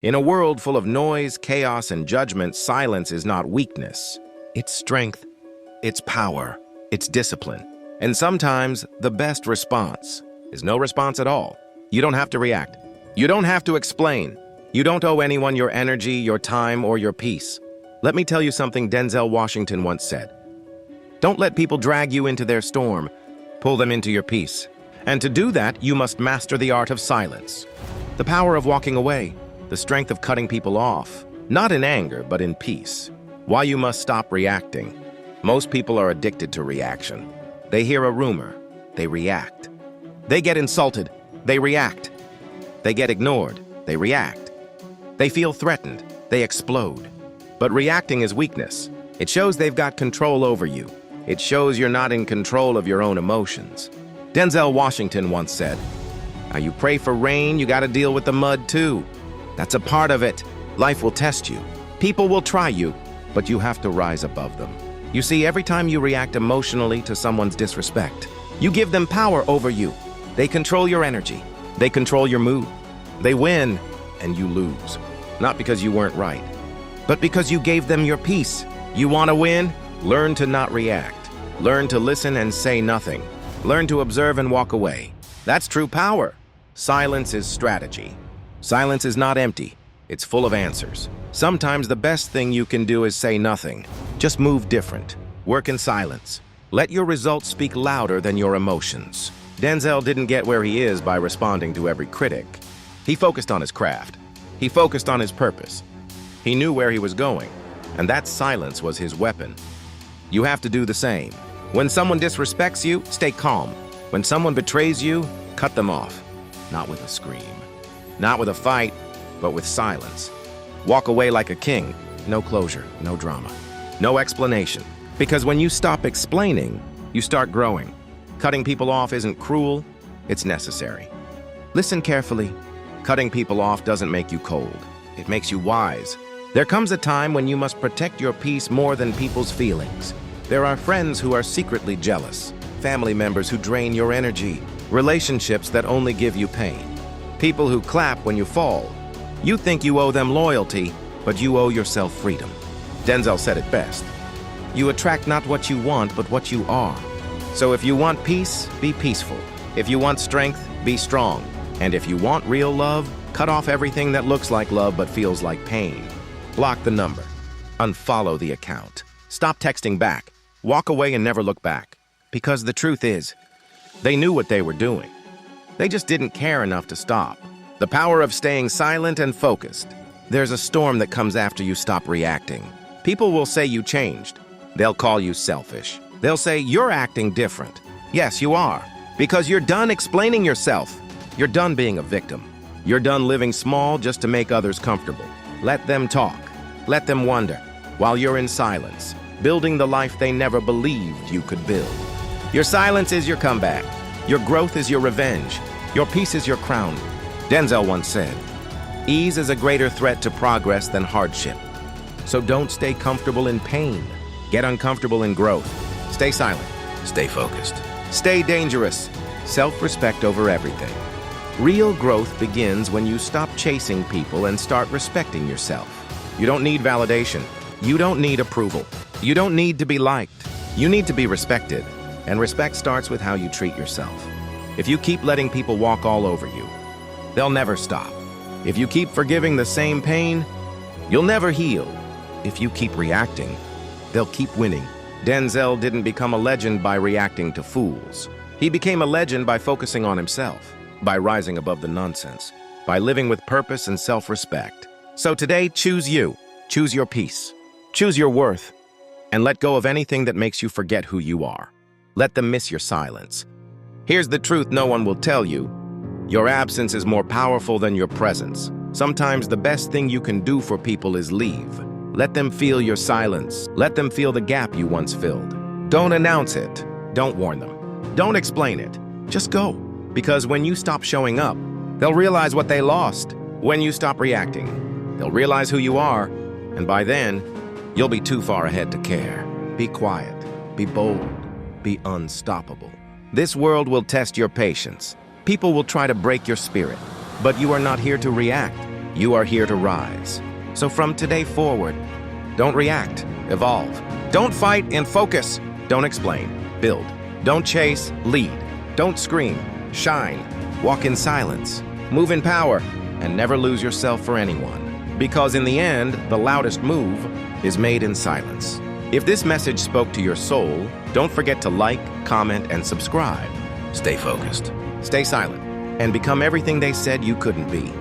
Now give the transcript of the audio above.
In a world full of noise, chaos, and judgment, silence is not weakness. It's strength, it's power, it's discipline. And sometimes the best response is no response at all. You don't have to react. You don't have to explain. You don't owe anyone your energy, your time, or your peace. Let me tell you something Denzel Washington once said. Don't let people drag you into their storm. Pull them into your peace. And to do that, you must master the art of silence. The power of walking away. The strength of cutting people off. Not in anger, but in peace. Why you must stop reacting. Most people are addicted to reaction. They hear a rumor. They react. They get insulted. They react. They get ignored. They react. They feel threatened. They explode. But reacting is weakness. It shows they've got control over you. It shows you're not in control of your own emotions. Denzel Washington once said, "Now you pray for rain, you gotta deal with the mud too. That's a part of it. Life will test you. People will try you, but you have to rise above them." You see, every time you react emotionally to someone's disrespect, you give them power over you. They control your energy. They control your mood. They win, and you lose. Not because you weren't right, but because you gave them your peace. You want to win? Learn to not react. Learn to listen and say nothing. Learn to observe and walk away. That's true power. Silence is strategy. Silence is not empty. It's full of answers. Sometimes the best thing you can do is say nothing. Just move different. Work in silence. Let your results speak louder than your emotions. Denzel didn't get where he is by responding to every critic. He focused on his craft. He focused on his purpose. He knew where he was going, and that silence was his weapon. You have to do the same. When someone disrespects you, stay calm. When someone betrays you, cut them off. Not with a scream. Not with a fight, but with silence. Walk away like a king. No closure, no drama, no explanation. Because when you stop explaining, you start growing. Cutting people off isn't cruel, it's necessary. Listen carefully. Cutting people off doesn't make you cold. It makes you wise. There comes a time when you must protect your peace more than people's feelings. There are friends who are secretly jealous, family members who drain your energy, relationships that only give you pain, people who clap when you fall. You think you owe them loyalty, but you owe yourself freedom. Denzel said it best. You attract not what you want, but what you are. So if you want peace, be peaceful. If you want strength, be strong. And if you want real love, cut off everything that looks like love but feels like pain. Block the number. Unfollow the account. Stop texting back. Walk away and never look back. Because the truth is, they knew what they were doing. They just didn't care enough to stop. The power of staying silent and focused. There's a storm that comes after you stop reacting. People will say you changed. They'll call you selfish. They'll say you're acting different. Yes, you are. Because you're done explaining yourself. You're done being a victim. You're done living small just to make others comfortable. Let them talk. Let them wonder. While you're in silence, building the life they never believed you could build. Your silence is your comeback. Your growth is your revenge. Your peace is your crown. Denzel once said, "Ease is a greater threat to progress than hardship." So don't stay comfortable in pain. Get uncomfortable in growth. Stay silent. Stay focused. Stay dangerous. Self-respect over everything. Real growth begins when you stop chasing people and start respecting yourself. You don't need validation. You don't need approval. You don't need to be liked. You need to be respected. And respect starts with how you treat yourself. If you keep letting people walk all over you, they'll never stop. If you keep forgiving the same pain, you'll never heal. If you keep reacting, they'll keep winning. Denzel didn't become a legend by reacting to fools. He became a legend by focusing on himself, by rising above the nonsense, by living with purpose and self-respect. So today, choose you. Choose your peace. Choose your worth. And let go of anything that makes you forget who you are. Let them miss your silence. Here's the truth no one will tell you. Your absence is more powerful than your presence. Sometimes the best thing you can do for people is leave. Let them feel your silence. Let them feel the gap you once filled. Don't announce it. Don't warn them. Don't explain it. Just go. Because when you stop showing up, they'll realize what they lost. When you stop reacting, they'll realize who you are. And by then, you'll be too far ahead to care. Be quiet. Be bold. Be unstoppable. This world will test your patience. People will try to break your spirit. But you are not here to react. You are here to rise. So from today forward, don't react, evolve. Don't fight and focus. Don't explain, build. Don't chase, lead. Don't scream, shine. Walk in silence. Move in power, and never lose yourself for anyone. Because in the end, the loudest move is made in silence. If this message spoke to your soul, don't forget to like, comment, and subscribe. Stay focused, stay silent, and become everything they said you couldn't be.